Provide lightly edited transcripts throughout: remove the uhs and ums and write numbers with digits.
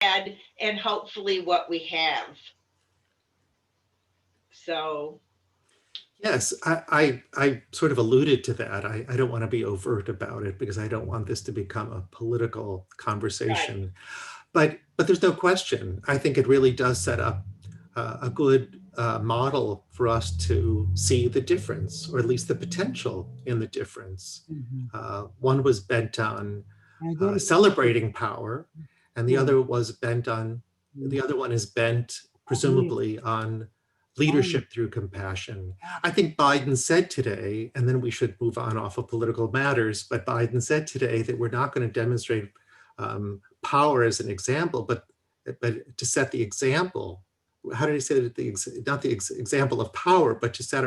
and hopefully what we have. So yes, I sort of alluded to that. I don't want to be overt about it because I don't want this to become a political right, conversation. But there's no question. I think it really does set up a good model for us to see the difference, or at least the potential in the difference. One was bent on celebrating power, and the other one is bent, presumably, on leadership through compassion. I think Biden said today, and then we should move on off of political matters, but Biden said today that we're not going to demonstrate power as an example, but to set the example. How did he say that? Not the example of power, but to set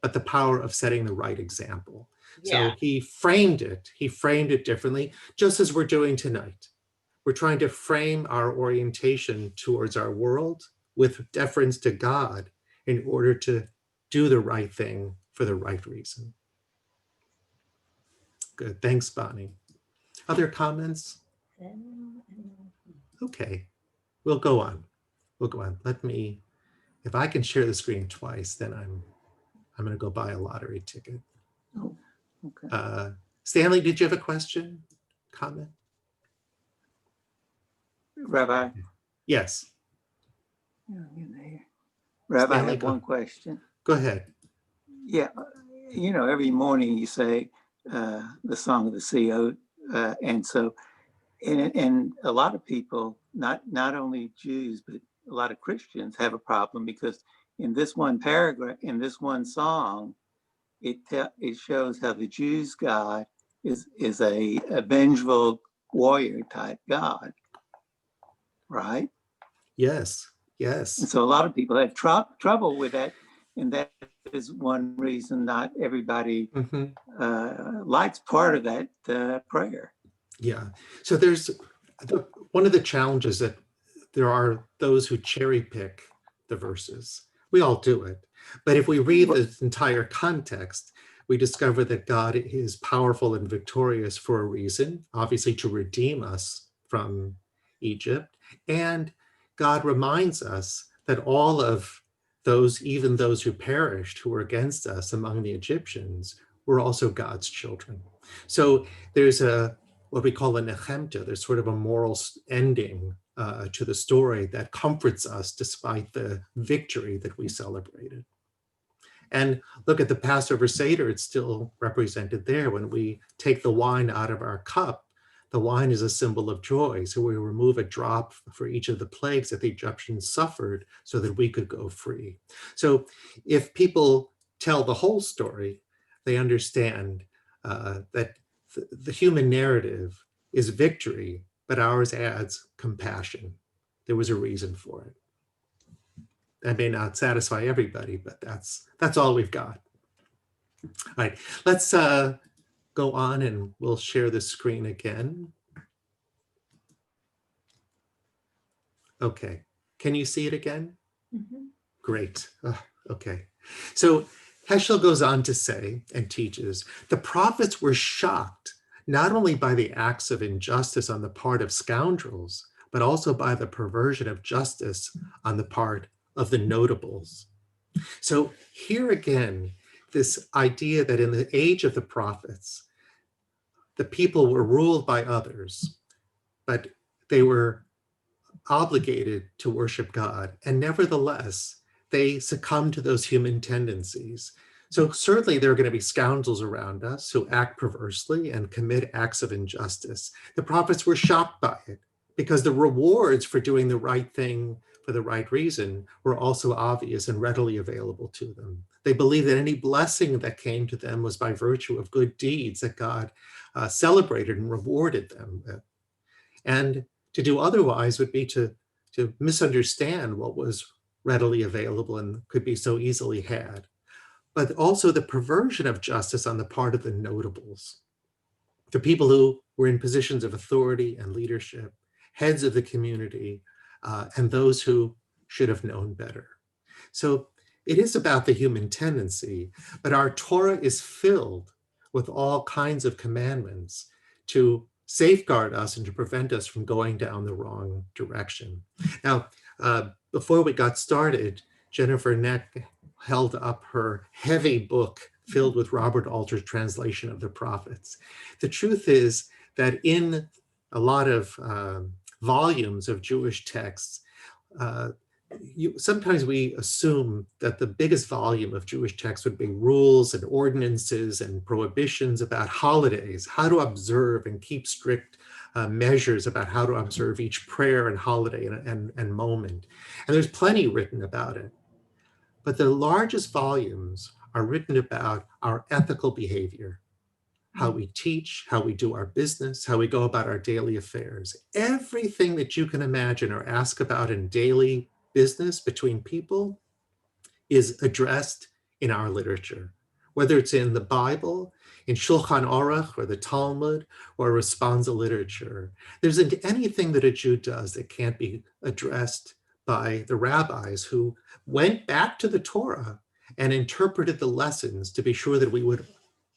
but the power of setting the right example. yeah, So he framed it differently, just as we're doing tonight. We're trying to frame our orientation towards our world with deference to God in order to do the right thing for the right reason. Good, thanks, Bonnie. Other comments? Okay, we'll go on. Let me, if I can share the screen twice, then I'm going to go buy a lottery ticket. Oh, okay. Stanley, did you have a question, comment? Rabbi? Yes. Rabbi, Stanley, I have one question. Go ahead. Yeah, every morning you say the Song of the Sea, and so, and a lot of people, not only Jews, but a lot of Christians have a problem because in this one paragraph, in this one song, it shows how the Jews' God is a vengeful warrior type God, right? Yes. And so a lot of people have trouble with that, and that is one reason not everybody likes part of that prayer. Yeah. So there's one of the challenges that there are those who cherry pick the verses. We all do it. But if we read the entire context, we discover that God is powerful and victorious for a reason, obviously to redeem us from Egypt. And God reminds us that all of those, even those who perished, who were against us among the Egyptians, were also God's children. So there's what we call a nechemta. There's sort of a moral ending to the story that comforts us despite the victory that we celebrated. And look at the Passover Seder, it's still represented there. When we take the wine out of our cup, the wine is a symbol of joy. So we remove a drop for each of the plagues that the Egyptians suffered so that we could go free. So if people tell the whole story, they understand that the human narrative is victory, but ours adds compassion. There was a reason for it. That may not satisfy everybody, but that's all we've got. All right, let's go on and we'll share the screen again. Okay, can you see it again? Great, okay. So Heschel goes on to say and teaches, the prophets were shocked not only by the acts of injustice on the part of scoundrels, but also by the perversion of justice on the part of the notables. So here again, this idea that in the age of the prophets, the people were ruled by others, but they were obligated to worship God. And nevertheless, they succumb to those human tendencies. So certainly there are going to be scoundrels around us who act perversely and commit acts of injustice. The prophets were shocked by it because the rewards for doing the right thing for the right reason were also obvious and readily available to them. They believed that any blessing that came to them was by virtue of good deeds that God celebrated and rewarded them with. And to do otherwise would be to misunderstand what was readily available and could be so easily had. But also the perversion of justice on the part of the notables, the people who were in positions of authority and leadership, heads of the community, and those who should have known better. So it is about the human tendency, but our Torah is filled with all kinds of commandments to safeguard us and to prevent us from going down the wrong direction. Now, before we got started, Jennifer Neck held up her heavy book filled with Robert Alter's translation of the prophets. The truth is that in a lot of volumes of Jewish texts, sometimes we assume that the biggest volume of Jewish texts would be rules and ordinances and prohibitions about holidays, how to observe and keep strict measures about how to observe each prayer and holiday and moment. And there's plenty written about it. But the largest volumes are written about our ethical behavior, how we teach, how we do our business, how we go about our daily affairs. Everything that you can imagine or ask about in daily business between people is addressed in our literature, whether it's in the Bible, in Shulchan Aruch or the Talmud or responsa literature. There isn't anything that a Jew does that can't be addressed by the rabbis who went back to the Torah and interpreted the lessons to be sure that we would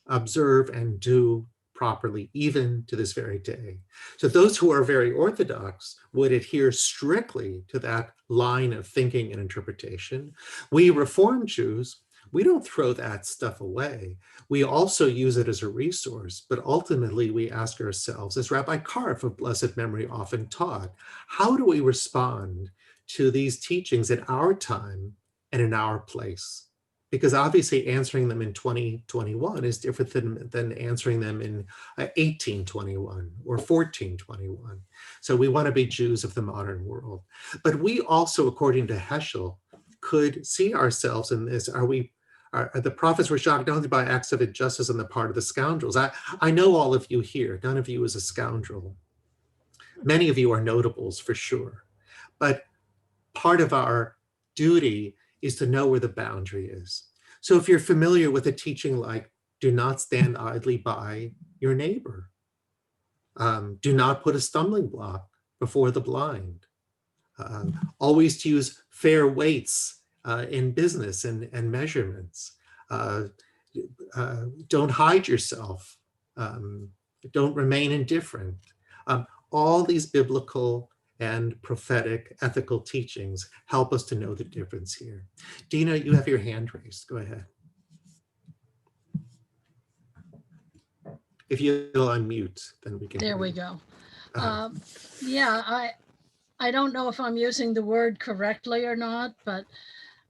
observe and do properly, even to this very day. So those who are very orthodox would adhere strictly to that line of thinking and interpretation. We Reform Jews, we don't throw that stuff away. We also use it as a resource, but ultimately we ask ourselves, as Rabbi Karf of blessed memory often taught, how do we respond to these teachings in our time and in our place? Because obviously answering them in 2021 is different than answering them in 1821 or 1421. So we want to be Jews of the modern world. But we also, according to Heschel, could see ourselves in this. The prophets were shocked not only by acts of injustice on the part of the scoundrels. I know all of you here. None of you is a scoundrel. Many of you are notables for sure. But part of our duty is to know where the boundary is. So if you're familiar with a teaching like, do not stand idly by your neighbor, do not put a stumbling block before the blind, always to use fair weights in business and measurements, don't hide yourself, don't remain indifferent. All these biblical and prophetic ethical teachings help us to know the difference here. Dina, you have your hand raised. Go ahead. If you'll unmute, then we can. There we go. Yeah, I don't know if I'm using the word correctly or not, but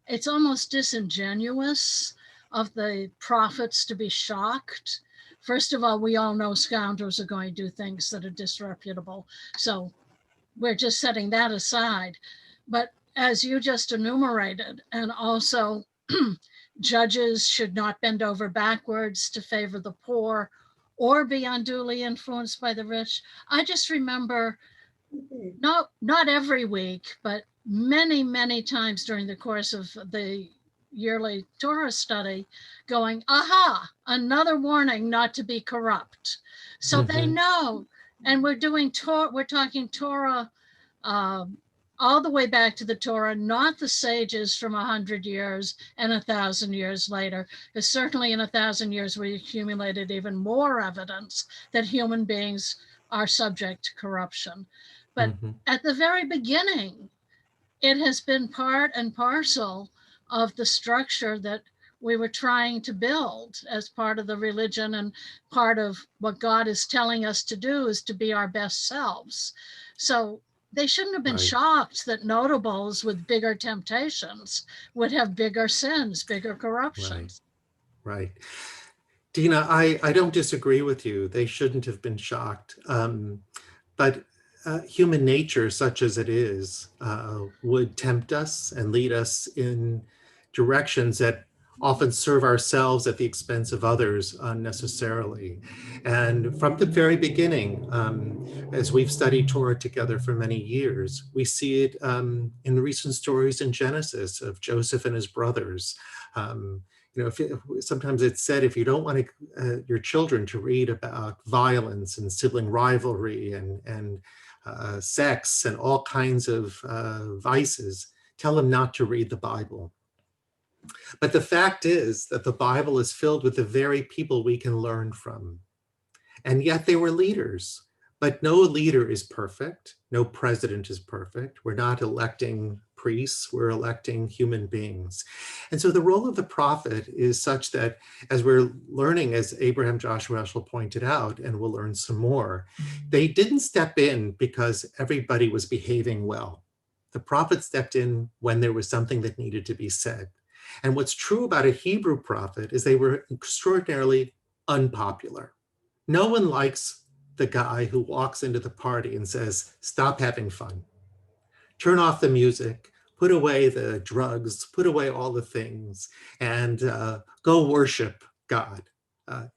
it's almost disingenuous of the prophets to be shocked. First of all, we all know scoundrels are going to do things that are disreputable. So we're just setting that aside. But as you just enumerated, and also judges should not bend over backwards to favor the poor or be unduly influenced by the rich. I just remember, not every week, but many, many times during the course of the yearly Torah study going, aha, another warning not to be corrupt. So they know. And we're talking Torah all the way back to the Torah, not the sages from 100 years and 1,000 years later, because certainly in 1,000 years we accumulated even more evidence that human beings are subject to corruption. But at the very beginning, it has been part and parcel of the structure that we were trying to build as part of the religion, and part of what God is telling us to do is to be our best selves. So they shouldn't have been shocked that notables with bigger temptations would have bigger sins, bigger corruptions. Right. Dina, I don't disagree with you. They shouldn't have been shocked. But human nature, such as it is, would tempt us and lead us in directions that often serve ourselves at the expense of others unnecessarily. And from the very beginning, as we've studied Torah together for many years, we see it in the recent stories in Genesis of Joseph and his brothers. Sometimes it's said, if you don't want your children to read about violence and sibling rivalry and sex and all kinds of vices, tell them not to read the Bible. But the fact is that the Bible is filled with the very people we can learn from. And yet they were leaders. But no leader is perfect. No president is perfect. We're not electing priests, we're electing human beings. And so the role of the prophet is such that, as we're learning, as Abraham Joshua Heschel pointed out, and we'll learn some more, they didn't step in because everybody was behaving well. The prophet stepped in when there was something that needed to be said. And what's true about a Hebrew prophet is they were extraordinarily unpopular. No one likes the guy who walks into the party and says, stop having fun, turn off the music, put away the drugs, put away all the things, and go worship God.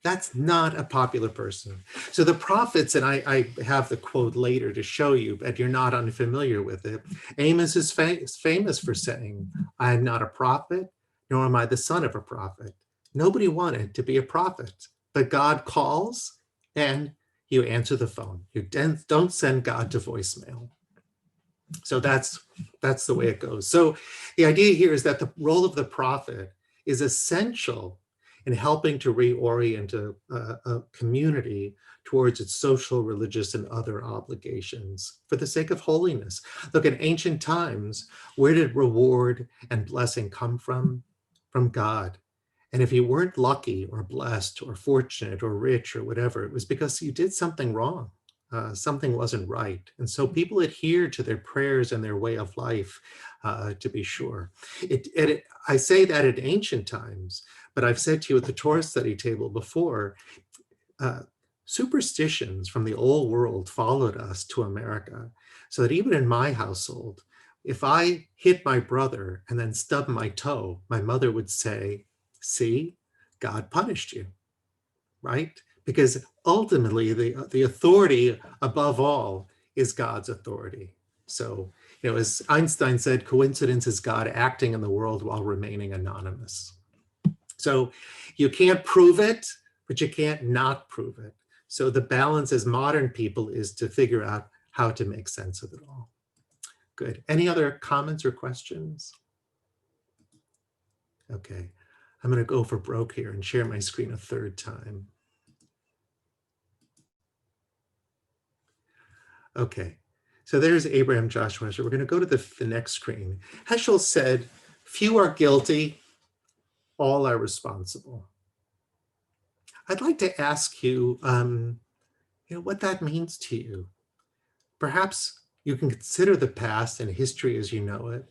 That's not a popular person. So the prophets, and I have the quote later to show you, but you're not unfamiliar with it. Amos is famous for saying, I am not a prophet, nor am I the son of a prophet. Nobody wanted to be a prophet, but God calls and you answer the phone. You don't send God to voicemail. So that's the way it goes. So the idea here is that the role of the prophet is essential in helping to reorient a community towards its social, religious, and other obligations for the sake of holiness. Look, in ancient times, where did reward and blessing come from? From God. And if you weren't lucky or blessed or fortunate or rich or whatever, it was because you did something wrong. Something wasn't right. And so people adhered to their prayers and their way of life, to be sure. I say that in ancient times, but I've said to you at the Torah study table before, superstitions from the old world followed us to America, so that even in my household, if I hit my brother and then stubbed my toe, my mother would say, see, God punished you, right? Because ultimately the authority above all is God's authority. So, as Einstein said, coincidence is God acting in the world while remaining anonymous. So you can't prove it, but you can't not prove it. So the balance as modern people is to figure out how to make sense of it all. Good. Any other comments or questions? Okay. I'm going to go for broke here and share my screen a third time. Okay, so there's Abraham Joshua Heschel. We're going to go to the next screen. Heschel said, few are guilty, all are responsible. I'd like to ask you, what that means to you. Perhaps you can consider the past and history as you know it,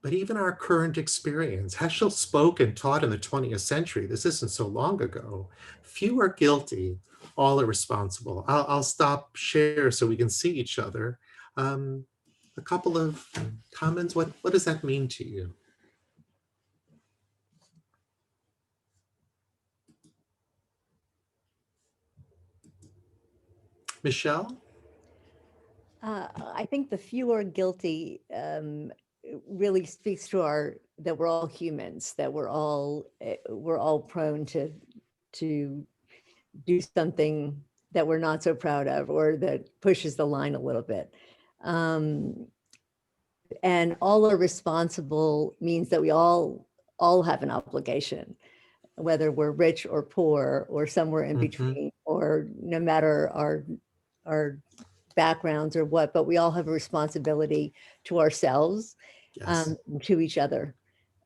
but even our current experience. Heschel spoke and taught in the 20th century. This isn't so long ago. Few are guilty, all are responsible. I'll stop share so we can see each other. A couple of comments. What does that mean to you? Michelle? I think the few are guilty really speaks to that we're all humans, that we're all prone to do something that we're not so proud of, or that pushes the line a little bit. And all are responsible means that we all have an obligation, whether we're rich or poor or somewhere in between, or no matter our backgrounds or what, but we all have a responsibility to ourselves, Yes. to each other.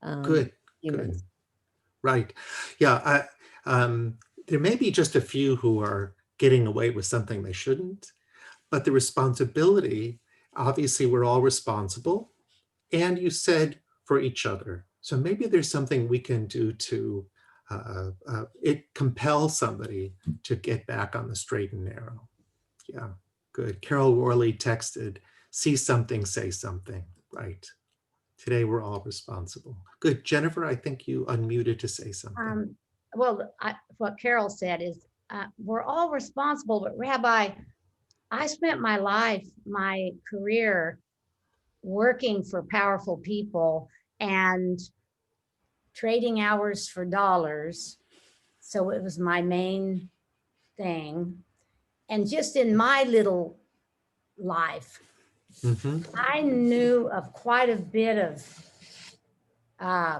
Good. Humans. Good. Right. Yeah. There may be just a few who are getting away with something they shouldn't, but the responsibility, obviously we're all responsible, and you said for each other. So maybe there's something we can do to compel somebody to get back on the straight and narrow. Yeah, good. Carol Worley texted, see something, say something. Right. Today we're all responsible. Good. Jennifer, I think you unmuted to say something. Well, what Carol said is we're all responsible, but Rabbi, I spent my life, my career working for powerful people and trading hours for dollars. So it was my main thing. And just in my little life, I knew of quite a bit of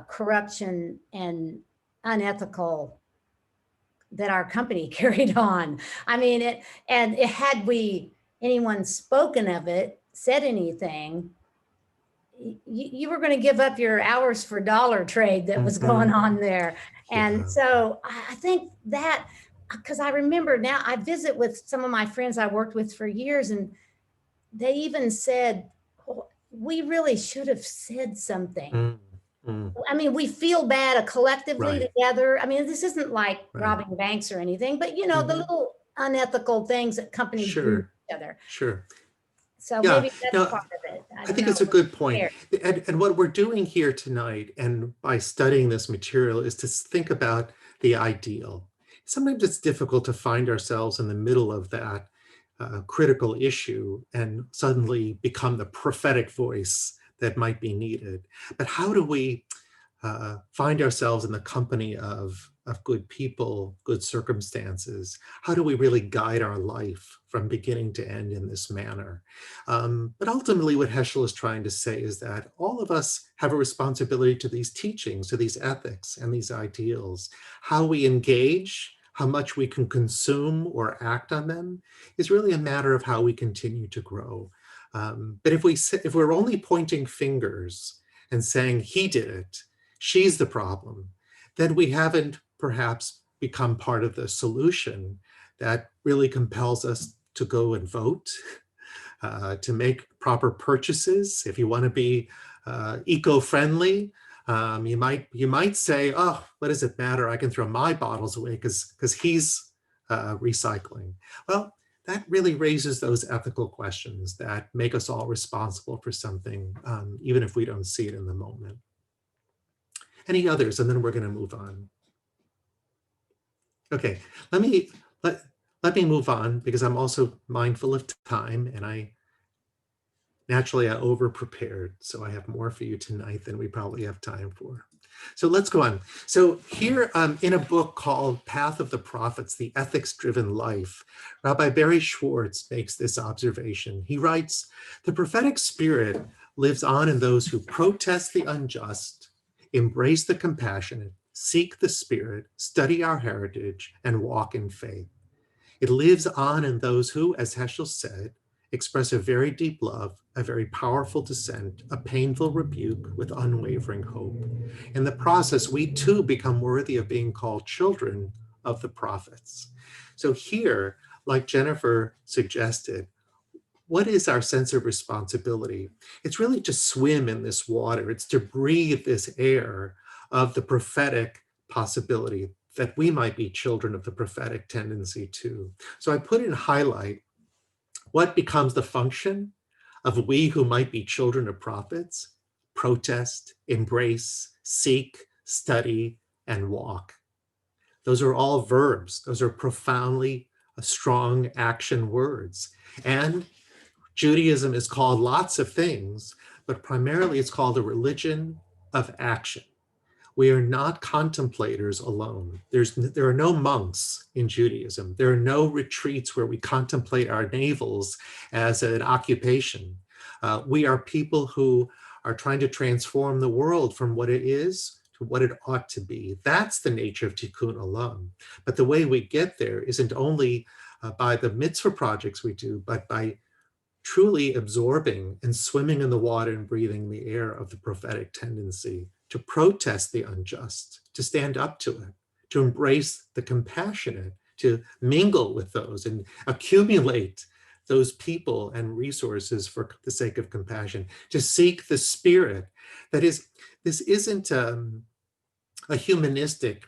corruption and unethical that our company carried on. I mean, had we anyone spoken of it, said anything, you were going to give up your hours for dollar trade that was going on there. And Yeah. so I think that, because I remember now I visit with some of my friends I worked with for years, and they even said, "Oh, we really should have said something." Mm, mm, I mean, we feel bad collectively Right. together. I mean, this isn't like Right. robbing banks or anything, but you know, the Mhm. little unethical things that companies do to Sure, each other. sure. So Yeah, maybe that's no, part of it. I I don't think know. it's a good point. There. And what we're doing here tonight, and by studying this material, is to think about the ideal. Sometimes it's difficult to find ourselves in the middle of that critical issue and suddenly become the prophetic voice that might be needed. But how do we find ourselves in the company of good people, good circumstances? How do we really guide our life from beginning to end in this manner? But ultimately what Heschel is trying to say is that all of us have a responsibility to these teachings, to these ethics and these ideals. How we engage, how much we can consume or act on them is really a matter of how we continue to grow. But if we're only pointing fingers and saying he did it, she's the problem, then we haven't perhaps become part of the solution that really compels us to go and vote, to make proper purchases. If you want to be eco-friendly, you might say, oh, what does it matter? I can throw my bottles away because he's recycling. Well, that really raises those ethical questions that make us all responsible for something, even if we don't see it in the moment. Any others? And then we're going to move on. Okay, let me move on, because I'm also mindful of time, and I over prepared, so I have more for you tonight than we probably have time for. So let's go on. So here in a book called Path of the Prophets, The Ethics-Driven Life, Rabbi Barry Schwartz makes this observation. He writes, the prophetic spirit lives on in those who protest the unjust, embrace the compassionate, seek the spirit, study our heritage, and walk in faith. It lives on in those who, as Heschel said, express a very deep love, a very powerful dissent, a painful rebuke with unwavering hope. In the process, we too become worthy of being called children of the prophets. So here, like Jennifer suggested, what is our sense of responsibility? It's really to swim in this water. It's to breathe this air of the prophetic possibility that we might be children of the prophetic tendency too. So I put in highlight what becomes the function of we who might be children of prophets: protest, embrace, seek, study, and walk. Those are all verbs. Those are profoundly strong action words. And Judaism is called lots of things, but primarily it's called a religion of action. We are not contemplators alone. There are no monks in Judaism. There are no retreats where we contemplate our navels as an occupation. We are people who are trying to transform the world from what it is to what it ought to be. That's the nature of Tikkun Olam. But the way we get there isn't only by the mitzvah projects we do, but by truly absorbing and swimming in the water and breathing the air of the prophetic tendency to protest the unjust, to stand up to it, to embrace the compassionate, to mingle with those and accumulate those people and resources for the sake of compassion, to seek the spirit. That is, this isn't a humanistic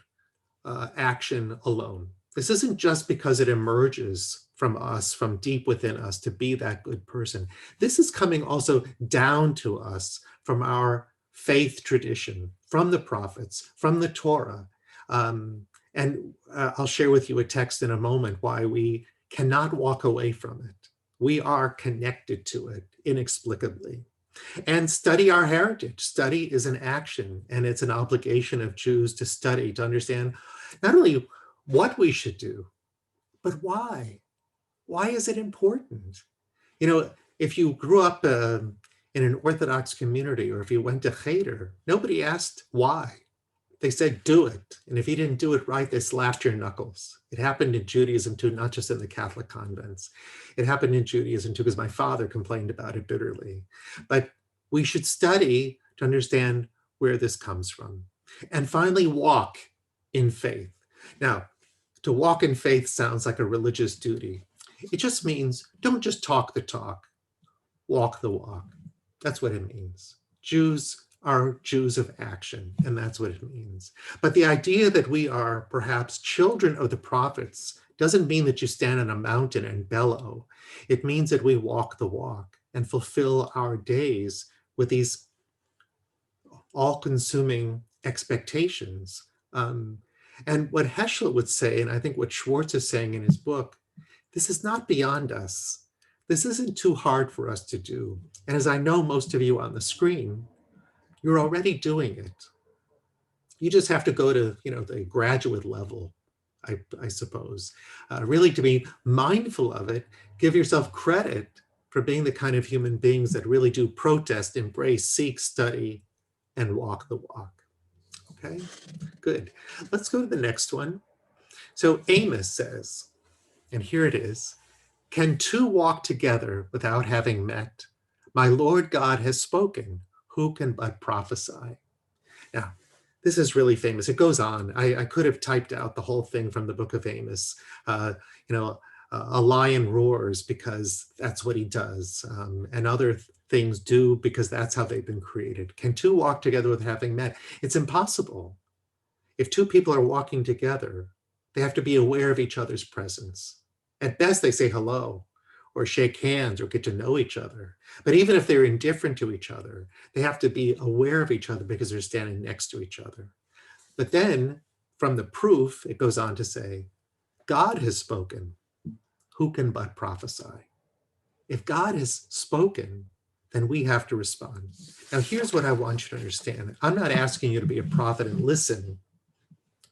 action alone. This isn't just because it emerges from us, from deep within us, to be that good person. This is coming also down to us from our faith tradition, from the prophets, from the Torah. And I'll share with you a text in a moment why we cannot walk away from it. We are connected to it inexplicably. And study our heritage. Study is an action, and it's an obligation of Jews to study, to understand not only what we should do, but why. Why is it important? You know, if you grew up in an Orthodox community, or if you went to Cheder, nobody asked why. They said, do it. And if you didn't do it right, they slapped your knuckles. It happened in Judaism too, not just in the Catholic convents. It happened in Judaism too, because my father complained about it bitterly. But we should study to understand where this comes from. And finally, walk in faith. Now, to walk in faith sounds like a religious duty. It just means don't just talk the talk, walk the walk. That's what it means. Jews are Jews of action, and that's what it means. But the idea that we are perhaps children of the prophets doesn't mean that you stand on a mountain and bellow. It means that we walk the walk and fulfill our days with these all-consuming expectations. And what Heschel would say, and I think what Schwartz is saying in his book, this is not beyond us. This isn't too hard for us to do. And as I know most of you on the screen, you're already doing it. You just have to go to, the graduate level, I suppose. Really to be mindful of it, give yourself credit for being the kind of human beings that really do protest, embrace, seek, study, and walk the walk. Okay, good. Let's go to the next one. So Amos says, and here it is, can two walk together without having met? My Lord God has spoken. Who can but prophesy? Now, this is really famous. It goes on. I could have typed out the whole thing from the book of Amos. A lion roars because that's what he does. And other things do because that's how they've been created. Can two walk together without having met? It's impossible. If two people are walking together, they have to be aware of each other's presence. At best, they say hello or shake hands or get to know each other. But even if they're indifferent to each other, they have to be aware of each other because they're standing next to each other. But then from the proof, it goes on to say, God has spoken. Who can but prophesy? If God has spoken, then we have to respond. Now, here's what I want you to understand. I'm not asking you to be a prophet and listen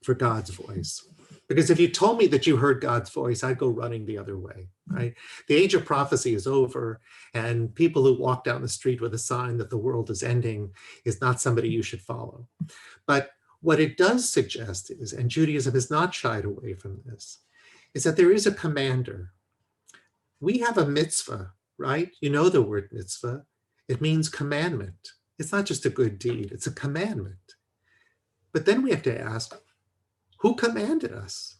for God's voice. Because if you told me that you heard God's voice, I'd go running the other way, right? The age of prophecy is over, and people who walk down the street with a sign that the world is ending is not somebody you should follow. But what it does suggest is, and Judaism has not shied away from this, is that there is a commander. We have a mitzvah, right? You know the word mitzvah. It means commandment. It's not just a good deed, it's a commandment. But then we have to ask, who commanded us?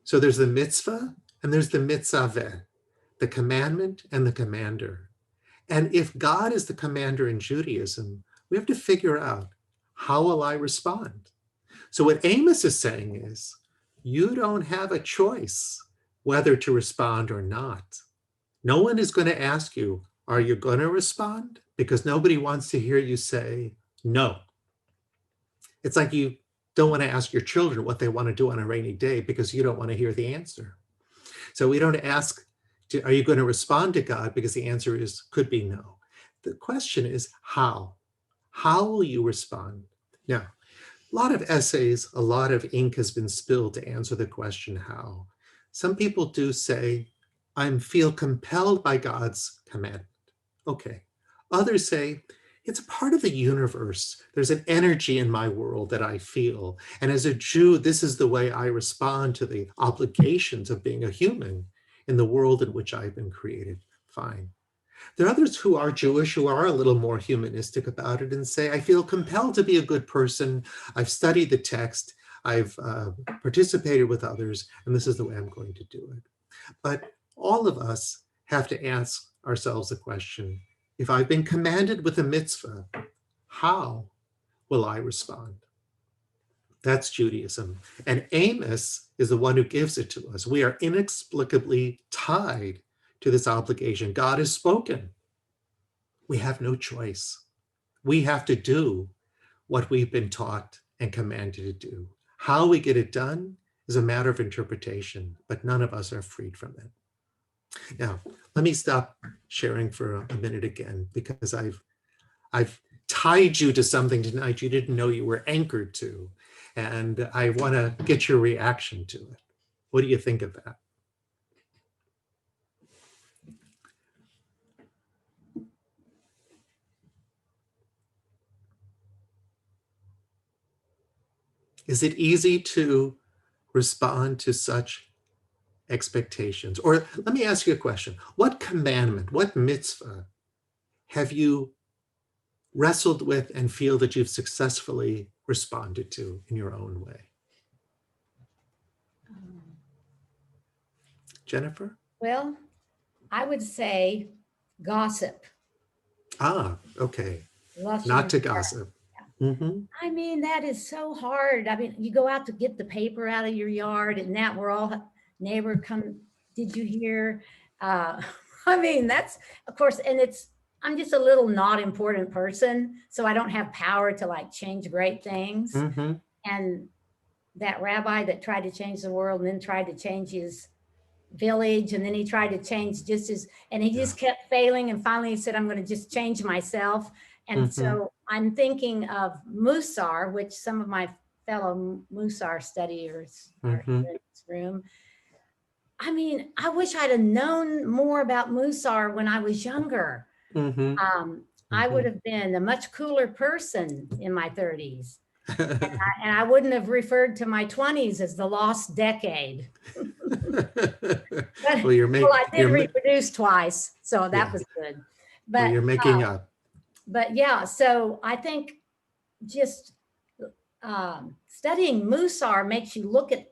So there's the mitzvah and there's the mitzaveh, the commandment and the commander. And if God is the commander in Judaism, we have to figure out, how will I respond? So what Amos is saying is, you don't have a choice whether to respond or not. No one is going to ask you, are you going to respond? Because nobody wants to hear you say no. It's like you don't want to ask your children what they want to do on a rainy day because you don't want to hear the answer. So we don't ask, are you going to respond to God? Because the answer could be no. The question is how? How will you respond? Now, a lot of essays, a lot of ink has been spilled to answer the question how. Some people do say, I feel compelled by God's commandment. Okay. Others say, it's a part of the universe. There's an energy in my world that I feel. And as a Jew, this is the way I respond to the obligations of being a human in the world in which I've been created. Fine. There are others who are Jewish who are a little more humanistic about it and say, I feel compelled to be a good person. I've studied the text. I've participated with others, and this is the way I'm going to do it. But all of us have to ask ourselves the question, if I've been commanded with a mitzvah, how will I respond? That's Judaism. And Amos is the one who gives it to us. We are inexplicably tied to this obligation. God has spoken. We have no choice. We have to do what we've been taught and commanded to do. How we get it done is a matter of interpretation, but none of us are freed from it. Now, let me stop sharing for a minute again, because I've tied you to something tonight you didn't know you were anchored to, and I want to get your reaction to it. What do you think of that? Is it easy to respond to such expectations? Or let me ask you a question. What commandment, what mitzvah have you wrestled with and feel that you've successfully responded to in your own way? Jennifer? Well, I would say gossip. Ah, okay. Lust Not and to desire. gossip. Mm-hmm. I mean, that is so hard. I mean, you go out to get the paper out of your yard, and that we're all neighbor come. Did you hear? I mean, that's of course, and I'm just a little not important person, so I don't have power to like change great things. Mm-hmm. And that rabbi that tried to change the world and then tried to change his village, and then he tried to change and he just kept failing, and finally he said, I'm going to just change myself. And so I'm thinking of Musar, which some of my fellow Musar studiers are here in this room. I mean, I wish I'd have known more about Musar when I was younger. I would have been a much cooler person in my 30s. And I wouldn't have referred to my 20s as the lost decade. Well, I did reproduce twice, so that was good. But well, you're making up. But yeah, so I think just studying Musar makes you look at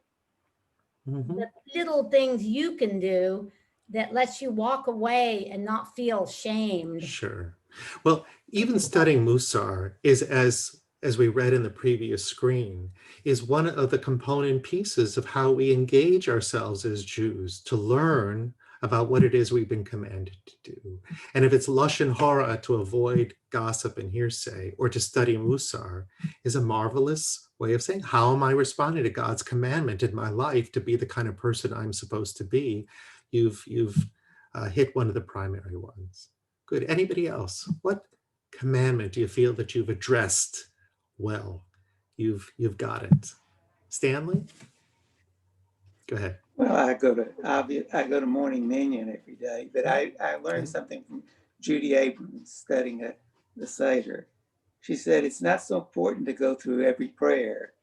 the little things you can do that lets you walk away and not feel shamed. Sure. Well, even studying Musar is, as we read in the previous screen, is one of the component pieces of how we engage ourselves as Jews to learn about what it is we've been commanded to do. And if it's lashon hara, to avoid gossip and hearsay, or to study Musar, is a marvelous way of saying, how am I responding to God's commandment in my life to be the kind of person I'm supposed to be? You've hit one of the primary ones. Good. Anybody else? What commandment do you feel that you've addressed well? You've got it. Stanley? Go ahead. Well, I go to morning minyan every day, but I learned something from Judy Abrams studying the Seder. She said it's not so important to go through every prayer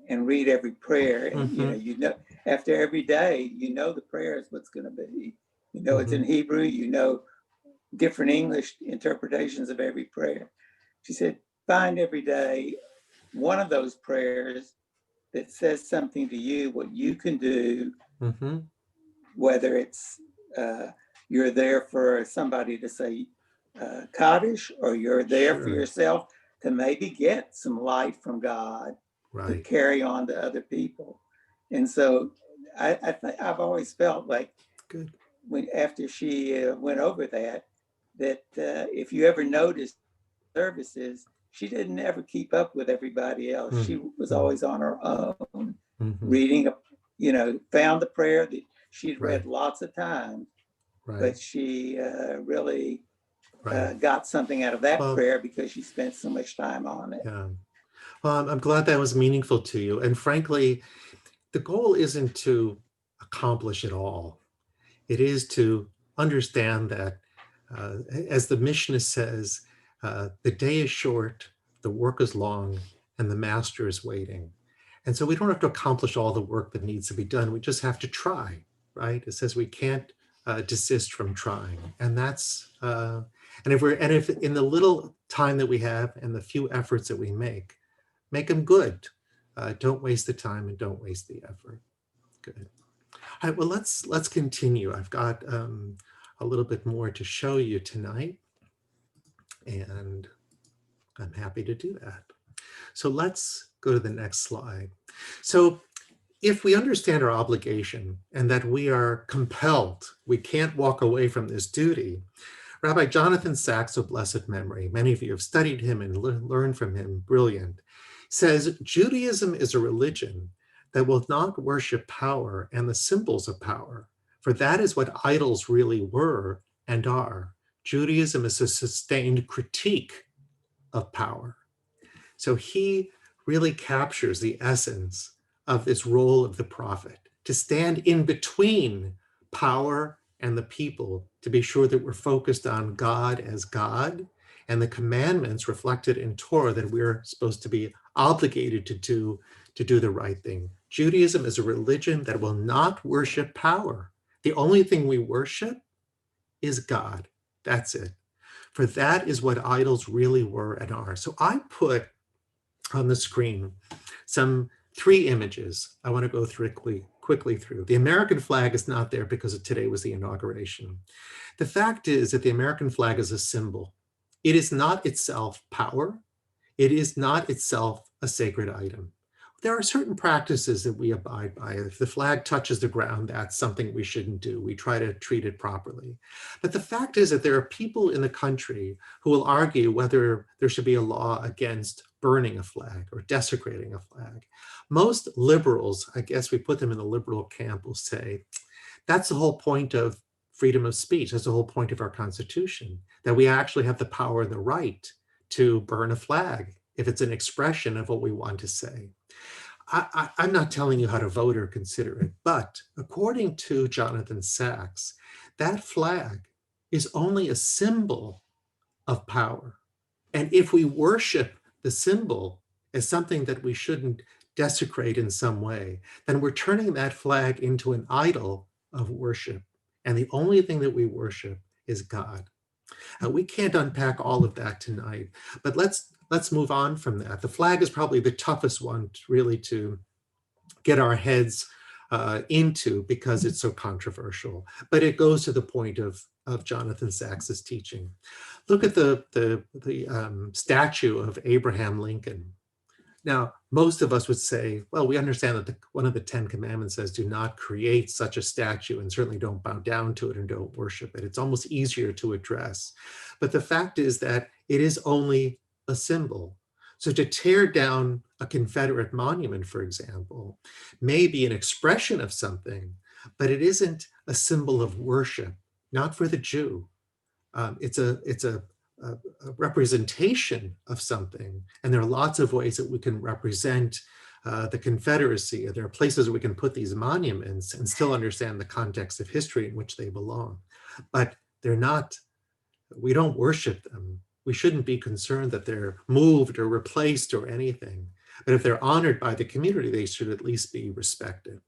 and read every prayer, and you know after every day the prayer is what's going to be. It's in Hebrew. Different English interpretations of every prayer. She said, find every day one of those prayers that says something to you, what you can do, whether it's you're there for somebody to say Kaddish, or you're there for yourself to maybe get some light from God to carry on to other people. And so I've always felt like after she went over that if you ever noticed services, she didn't ever keep up with everybody else. She was always on her own, reading, found the prayer that she'd read lots of times, but she really got something out of that prayer because she spent so much time on it. Yeah. Well, I'm glad that was meaningful to you. And frankly, the goal isn't to accomplish it all. It is to understand that, as the Mishnah says, the day is short, the work is long, and the master is waiting. And so we don't have to accomplish all the work that needs to be done. We just have to try, right? It says we can't desist from trying. And that's, and if in the little time that we have and the few efforts that we make them good. Don't waste the time and don't waste the effort. Good. All right, well, let's continue. I've got a little bit more to show you tonight, and I'm happy to do that. So let's go to the next slide. So if we understand our obligation and that we are compelled, we can't walk away from this duty, Rabbi Jonathan Sachs of blessed memory, many of you have studied him and learned from him, brilliant, says Judaism is a religion that will not worship power and the symbols of power, for that is what idols really were and are. Judaism is a sustained critique of power. So he really captures the essence of this role of the prophet, to stand in between power and the people, to be sure that we're focused on God as God and the commandments reflected in Torah that we're supposed to be obligated to do the right thing. Judaism is a religion that will not worship power. The only thing we worship is God. That's it. For that is what idols really were and are. So I put on the screen some 3 images I want to go through quickly through. The American flag is not there because today was the inauguration. The fact is that the American flag is a symbol. It is not itself power. It is not itself a sacred item. There are certain practices that we abide by. If the flag touches the ground, that's something we shouldn't do. We try to treat it properly. But the fact is that there are people in the country who will argue whether there should be a law against burning a flag or desecrating a flag. Most liberals, I guess we put them in the liberal camp, will say, that's the whole point of freedom of speech. That's the whole point of our Constitution, that we actually have the power and the right to burn a flag if it's an expression of what we want to say. I'm not telling you how to vote or consider it, but according to Jonathan Sacks, that flag is only a symbol of power. And if we worship the symbol as something that we shouldn't desecrate in some way, then we're turning that flag into an idol of worship. And the only thing that we worship is God. We can't unpack all of that tonight, but let's move on from that. The flag is probably the toughest one really to get our heads into because it's so controversial, but it goes to the point of Jonathan Sacks's teaching. Look at the statue of Abraham Lincoln. Now, most of us would say, well, we understand that one of the 10 commandments says, do not create such a statue and certainly don't bow down to it and don't worship it. It's almost easier to address. But the fact is that it is only a symbol. So to tear down a Confederate monument, for example, may be an expression of something, but it isn't a symbol of worship, not for the Jew. It's a representation of something. And there are lots of ways that we can represent the Confederacy. There are places where we can put these monuments and still understand the context of history in which they belong. But they're not, we don't worship them. We shouldn't be concerned that they're moved or replaced or anything. But if they're honored by the community, they should at least be respected.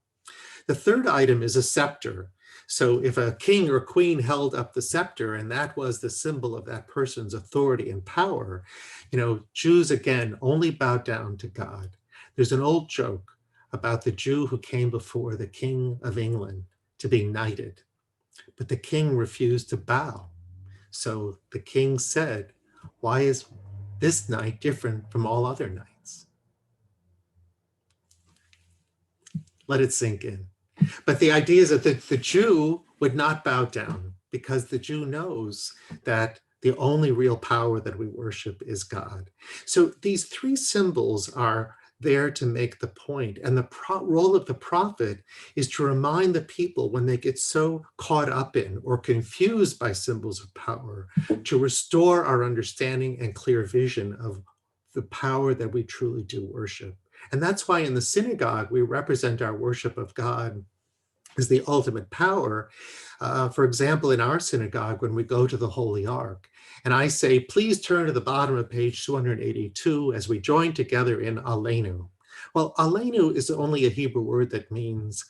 The third item is a scepter. So if a king or queen held up the scepter and that was the symbol of that person's authority and power, Jews again only bow down to God. There's an old joke about the Jew who came before the King of England to be knighted, but the king refused to bow. So the king said, why is this knight different from all other knights? Let it sink in. But the idea is that the Jew would not bow down because the Jew knows that the only real power that we worship is God. So these 3 symbols are there to make the point. And the role of the prophet is to remind the people when they get so caught up in or confused by symbols of power, to restore our understanding and clear vision of the power that we truly do worship. And that's why in the synagogue, we represent our worship of God as the ultimate power. For example, in our synagogue, when we go to the Holy Ark, and I say, please turn to the bottom of page 282 as we join together in Aleinu. Well, Aleinu is only a Hebrew word that means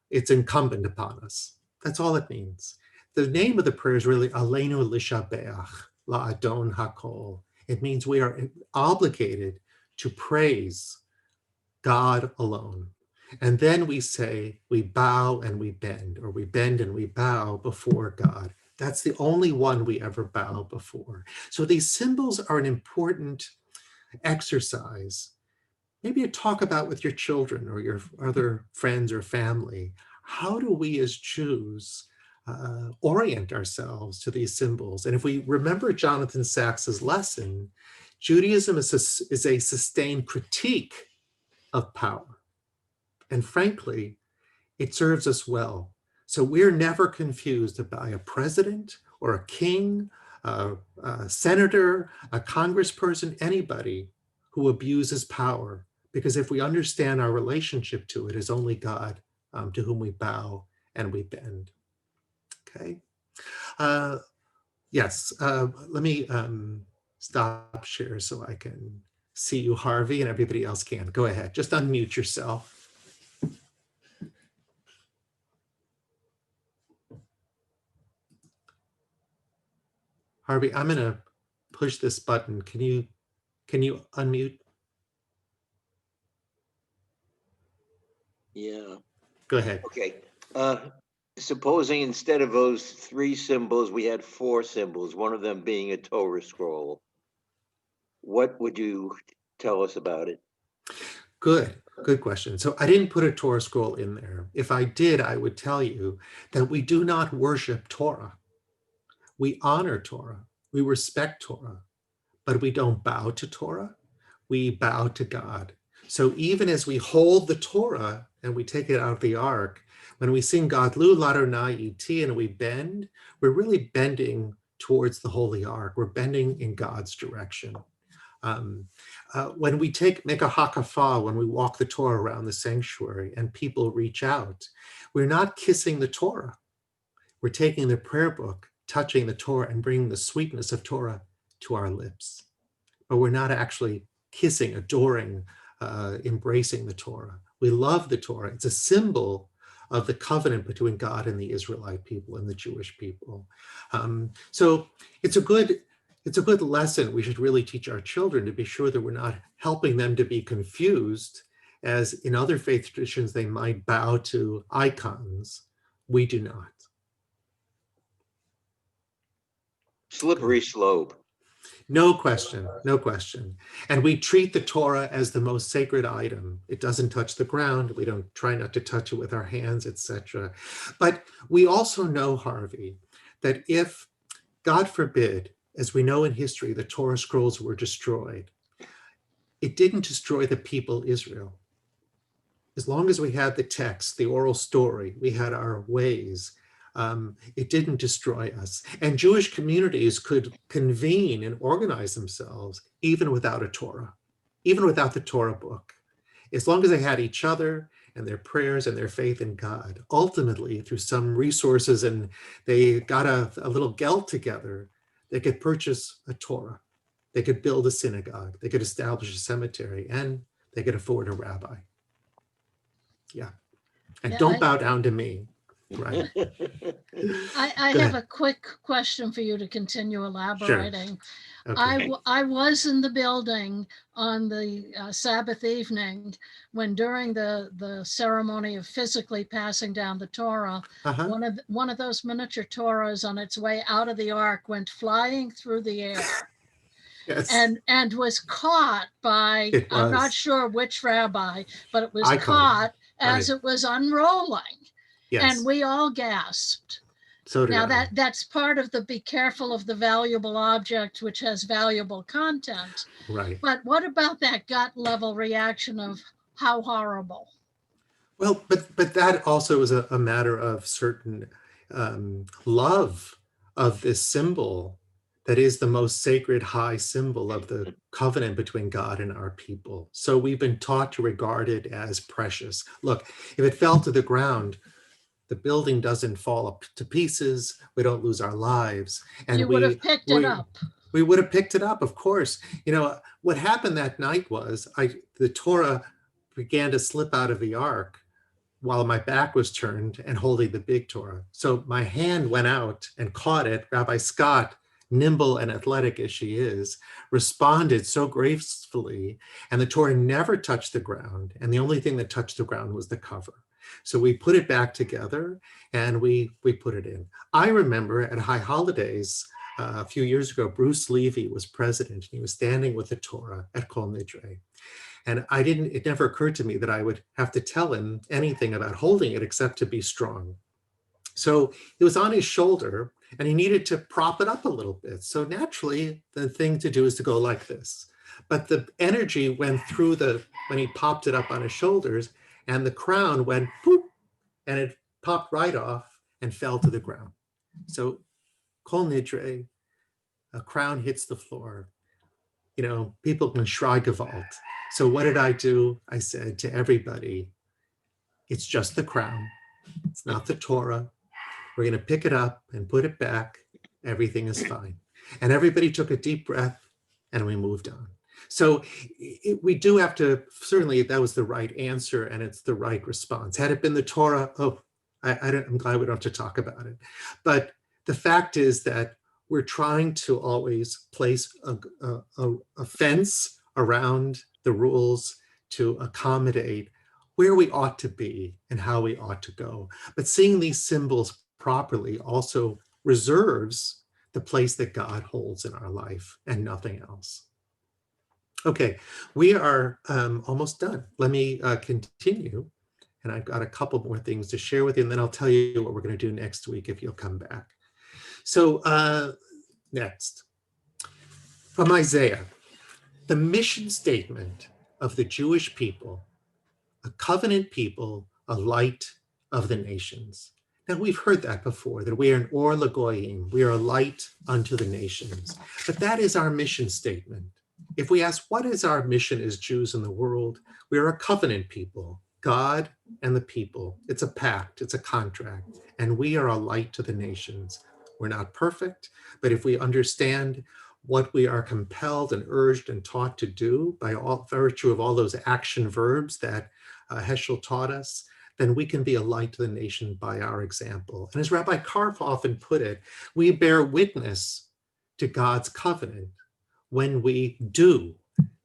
it's incumbent upon us. That's all it means. The name of the prayer is really Aleinu lishabeach, la'adon hakol. It means we are obligated to praise God alone. And then we say, we bow and we bend, or we bend and we bow before God. That's the only one we ever bow before. So these symbols are an important exercise, maybe to talk about with your children or your other friends or family. How do we as Jews orient ourselves to these symbols? And if we remember Jonathan Sacks's lesson, Judaism is a sustained critique of power. And frankly, it serves us well. So we're never confused by a president or a king, a senator, a congressperson, anybody who abuses power. Because if we understand our relationship to it is only God to whom we bow and we bend. Okay. Yes, let me stop share so I can see you, Harvey, and everybody else can. Go ahead, just unmute yourself. Harvey, I'm gonna push this button. Can you unmute? Yeah, Go ahead. okay. Supposing instead of those 3 symbols, we had 4 symbols, one of them being a Torah scroll. What would you tell us about it? Good question. So I didn't put a Torah scroll in there. If I did, I would tell you that we do not worship Torah. We honor Torah. We respect Torah, but we don't bow to Torah. We bow to God. So even as we hold the Torah and we take it out of the ark, when we sing Gadlu Ladonai Iti and we bend, we're really bending towards the holy ark. We're bending in God's direction. When we make a hakafah, when we walk the Torah around the sanctuary and people reach out, we're not kissing the Torah. We're taking the prayer book, touching the Torah, and bringing the sweetness of Torah to our lips. But we're not actually kissing, adoring, embracing the Torah. We love the Torah. It's a symbol of the covenant between God and the Israelite people and the Jewish people. So it's a good lesson we should really teach our children, to be sure that we're not helping them to be confused, as in other faith traditions they might bow to icons. We do not. Slippery slope. No question, no question. And we treat the Torah as the most sacred item. It doesn't touch the ground. We don't try not to touch it with our hands, etc. But we also know, Harvey, that if, God forbid, as we know in history, the Torah scrolls were destroyed, it didn't destroy the people Israel. As long as we had the text, the oral story, we had our ways, it didn't destroy us. And Jewish communities could convene and organize themselves even without a Torah, even without the Torah book. As long as they had each other and their prayers and their faith in God, ultimately through some resources, and they got a little gelt together, they could purchase a Torah, they could build a synagogue, they could establish a cemetery, and they could afford a rabbi. Yeah. And Yeah, don't bow down to me. Right. I Go have ahead. a quick question for you to continue elaborating. Okay. I was in the building on the Sabbath evening when, during the ceremony of physically passing down the Torah, one of those miniature Torahs on its way out of the ark went flying through the air. Yes. And was caught by, I'm not sure which rabbi, but it was caught as it was unrolling. Yes. And we all gasped. So did now I. that's part of the be careful of the valuable object, which has valuable content. Right. But what about that gut level reaction of how horrible? Well, but that also is a matter of certain love of this symbol that is the most sacred high symbol of the covenant between God and our people. So we've been taught to regard it as precious. Look, if it fell to the ground, the building doesn't fall to pieces. We don't lose our lives. And you would have picked it up. We would have picked it up, of course. You know, what happened that night was the Torah began to slip out of the ark while my back was turned and holding the big Torah. So my hand went out and caught it. Rabbi Scott, nimble and athletic as she is, responded so gracefully, and the Torah never touched the ground. And the only thing that touched the ground was the cover. So we put it back together and we put it in. I remember at High Holidays a few years ago, Bruce Levy was president, and he was standing with the Torah at Kol Nidre. And it never occurred to me that I would have to tell him anything about holding it except to be strong. So it was on his shoulder and he needed to prop it up a little bit. So naturally, the thing to do is to go like this. But the energy went through when he popped it up on his shoulders, and the crown went poof, and it popped right off and fell to the ground. So Kol Nidre, a crown hits the floor. You know, people can schrai gewalt. So what did I do? I said to everybody, it's just the crown. It's not the Torah. We're going to pick it up and put it back. Everything is fine. And everybody took a deep breath and we moved on. So we do have to, certainly that was the right answer and it's the right response. Had it been the Torah, I'm glad we don't have to talk about it. But the fact is that we're trying to always place a fence around the rules to accommodate where we ought to be and how we ought to go. But seeing these symbols properly also reserves the place that God holds in our life and nothing else. Okay, we are almost done. Let me continue. And I've got a couple more things to share with you, and then I'll tell you what we're going to do next week if you'll come back. So next, from Isaiah, the mission statement of the Jewish people, a covenant people, a light of the nations. Now we've heard that before, that we are an or lagoyim, we are a light unto the nations. But that is our mission statement. If we ask, what is our mission as Jews in the world? We are a covenant people, God and the people. It's a pact, it's a contract, and we are a light to the nations. We're not perfect, but if we understand what we are compelled and urged and taught to do by virtue of all those action verbs that Heschel taught us, then we can be a light to the nation by our example. And as Rabbi Karp often put it, we bear witness to God's covenant when we do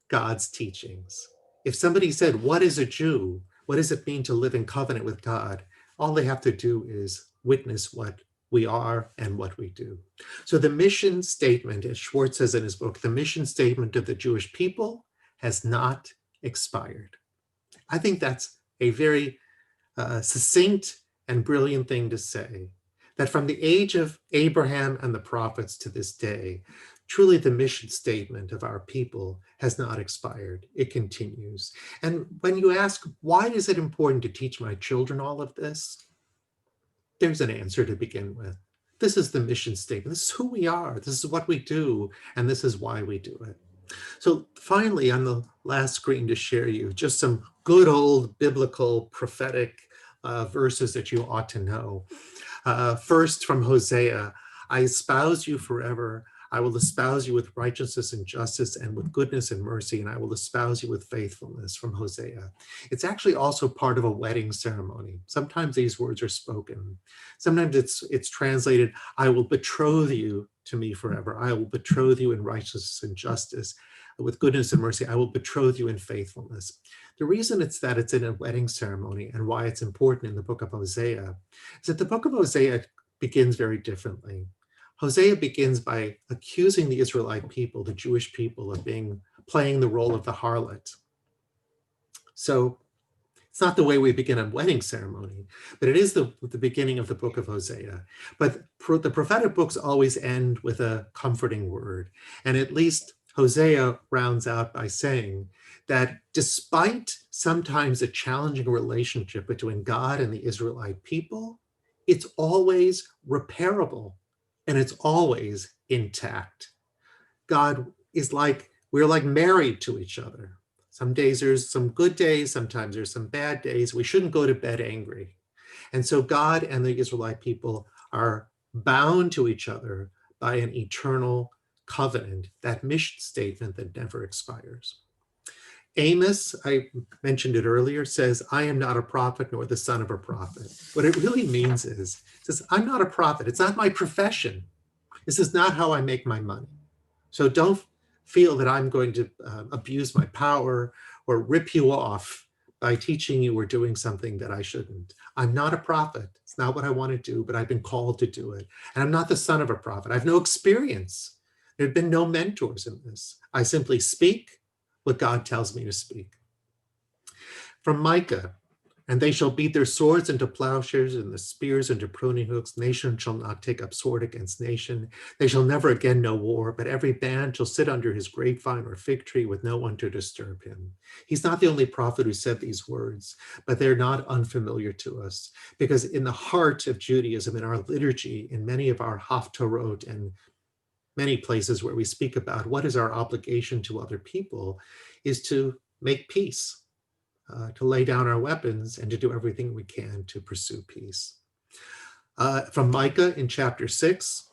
God's teachings. If somebody said, what is a Jew? What does it mean to live in covenant with God? All they have to do is witness what we are and what we do. So the mission statement, as Schwartz says in his book, the mission statement of the Jewish people has not expired. I think that's a very succinct and brilliant thing to say, that from the age of Abraham and the prophets to this day, truly the mission statement of our people has not expired. It continues. And when you ask, why is it important to teach my children all of this? There's an answer to begin with. This is the mission statement. This is who we are. This is what we do. And this is why we do it. So finally, on the last screen to share you, just some good old biblical prophetic verses that you ought to know. First from Hosea, I espouse you forever. I will espouse you with righteousness and justice and with goodness and mercy, and I will espouse you with faithfulness, from Hosea. It's actually also part of a wedding ceremony. Sometimes these words are spoken. Sometimes it's translated, I will betroth you to me forever. I will betroth you in righteousness and justice, with goodness and mercy. I will betroth you in faithfulness. The reason it's in a wedding ceremony and why it's important in the book of Hosea is that the book of Hosea begins very differently. Hosea begins by accusing the Israelite people, the Jewish people, of playing the role of the harlot. So it's not the way we begin a wedding ceremony, but it is the beginning of the book of Hosea. But the prophetic books always end with a comforting word. And at least Hosea rounds out by saying that despite sometimes a challenging relationship between God and the Israelite people, it's always repairable. And it's always intact. God is we're like married to each other. Some days there's some good days, sometimes there's some bad days. We shouldn't go to bed angry. And so God and the Israelite people are bound to each other by an eternal covenant, that mission statement that never expires. Amos, I mentioned it earlier, says, I am not a prophet nor the son of a prophet. What it really means is, it says, I'm not a prophet. It's not my profession. This is not how I make my money. So don't feel that I'm going to abuse my power or rip you off by teaching you or doing something that I shouldn't. I'm not a prophet. It's not what I want to do, but I've been called to do it. And I'm not the son of a prophet. I have no experience. There have been no mentors in this. I simply speak what God tells me to speak. From Micah, and they shall beat their swords into plowshares and the spears into pruning hooks. Nation shall not take up sword against nation. They shall never again know war, but every band shall sit under his grapevine or fig tree with no one to disturb him. He's not the only prophet who said these words, but they're not unfamiliar to us, because in the heart of Judaism, in our liturgy, in many of our haftarot and many places where we speak about what is our obligation to other people, is to make peace, to lay down our weapons and to do everything we can to pursue peace. From Micah in chapter 6,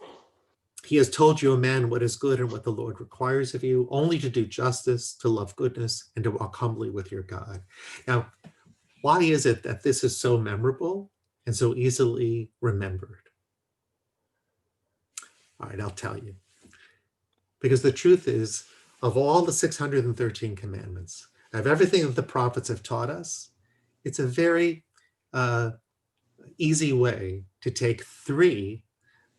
He has told you, O man, what is good and what the Lord requires of you, only to do justice, to love goodness, and to walk humbly with your God. Now, why is it that this is so memorable and so easily remembered? All right, I'll tell you. Because the truth is, of all the 613 commandments, of everything that the prophets have taught us, it's a very easy way to take 3,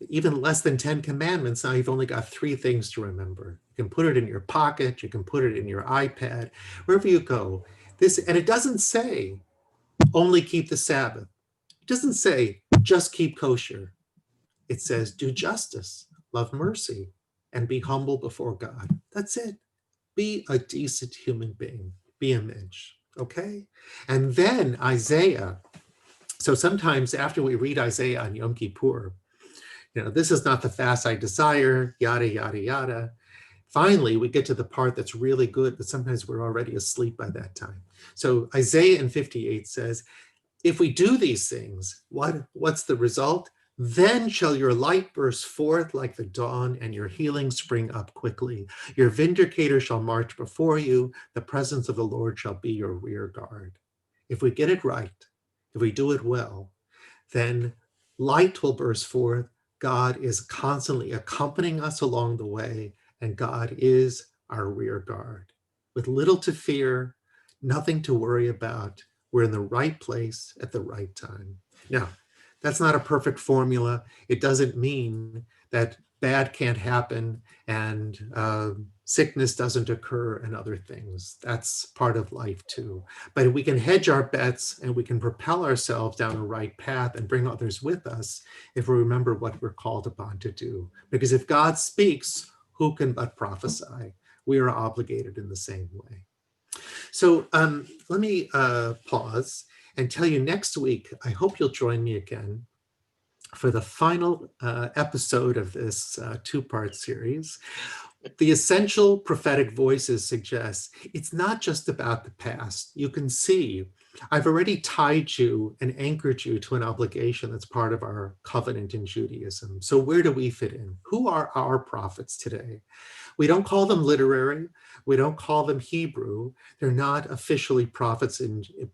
even less than 10 commandments. Now you've only got 3 things to remember. You can put it in your pocket, you can put it in your iPad, wherever you go. And it doesn't say only keep the Sabbath. It doesn't say just keep kosher. It says do justice, love mercy, and be humble before God. That's it. Be a decent human being. Be a mensch, okay? And then Isaiah. So sometimes after we read Isaiah on Yom Kippur, this is not the fast I desire, yada, yada, yada. Finally, we get to the part that's really good, but sometimes we're already asleep by that time. So Isaiah in 58 says, if we do these things, what's the result? Then shall your light burst forth like the dawn, and your healing spring up quickly. Your vindicator shall march before you. The presence of the Lord shall be your rear guard. If we get it right, if we do it well, then light will burst forth. God is constantly accompanying us along the way, and God is our rear guard. With little to fear, nothing to worry about, we're in the right place at the right time. Now, that's not a perfect formula. It doesn't mean that bad can't happen and sickness doesn't occur and other things. That's part of life too. But we can hedge our bets and we can propel ourselves down a right path and bring others with us if we remember what we're called upon to do. Because if God speaks, who can but prophesy? We are obligated in the same way. So let me pause and tell you next week, I hope you'll join me again for the final episode of this 2-part series. The essential prophetic voices suggest it's not just about the past. You can see I've already tied you and anchored you to an obligation that's part of our covenant in Judaism. So where do we fit in? Who are our prophets today? We don't call them literary. We don't call them Hebrew. They're not officially prophets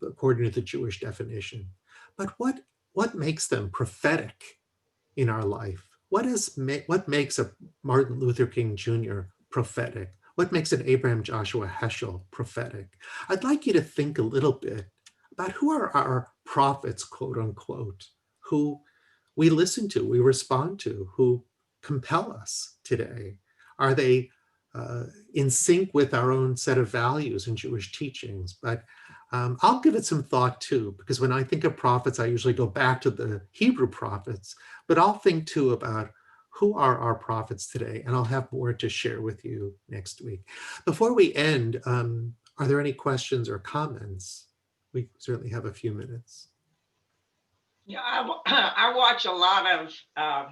according to the Jewish definition. But what makes them prophetic in our life? What makes a Martin Luther King Jr. prophetic? What makes an Abraham Joshua Heschel prophetic? I'd like you to think a little bit about who are our prophets, quote unquote, who we listen to, we respond to, who compel us today. Are they in sync with our own set of values and Jewish teachings? But I'll give it some thought too, because when I think of prophets, I usually go back to the Hebrew prophets, but I'll think too about who are our prophets today, and I'll have more to share with you next week. Before we end, are there any questions or comments? We certainly have a few minutes. Yeah, I watch a lot of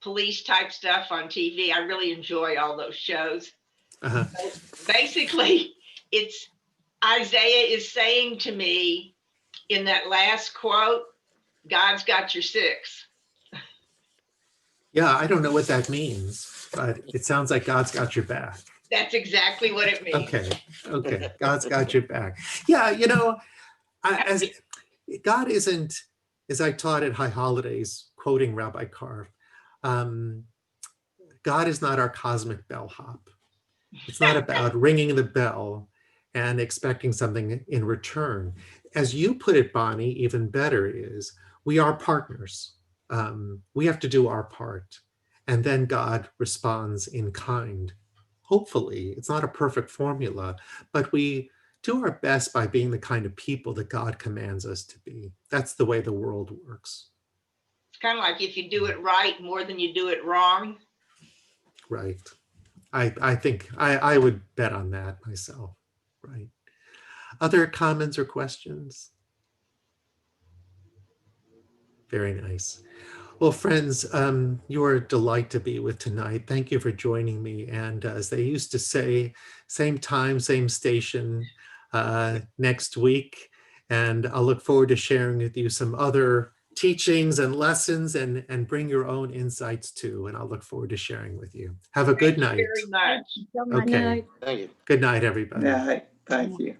police type stuff on TV. I really enjoy all those shows. Uh-huh. Basically, it's Isaiah is saying to me in that last quote, God's got your 6. Yeah, I don't know what that means, but it sounds like God's got your back. That's exactly what it means. Okay. God's got your back. Yeah, God isn't, as I taught at High Holidays, quoting Rabbi Carr, God is not our cosmic bellhop. It's not about ringing the bell and expecting something in return. As you put it, Bonnie, even better is we are partners. We have to do our part. And then God responds in kind. Hopefully, it's not a perfect formula, but we do our best by being the kind of people that God commands us to be. That's the way the world works. It's kind of like if you do it right more than you do it wrong. Right. I think I would bet on that myself. Right. Other comments or questions? Very nice. Well, friends, you are a delight to be with tonight. Thank you for joining me. And as they used to say, same time, same station next week. And I'll look forward to sharing with you some other teachings and lessons and bring your own insights too. And I'll look forward to sharing with you. Have a good night. Very much. So much. Okay. Thank you. Good night, everybody. Yeah, thank you.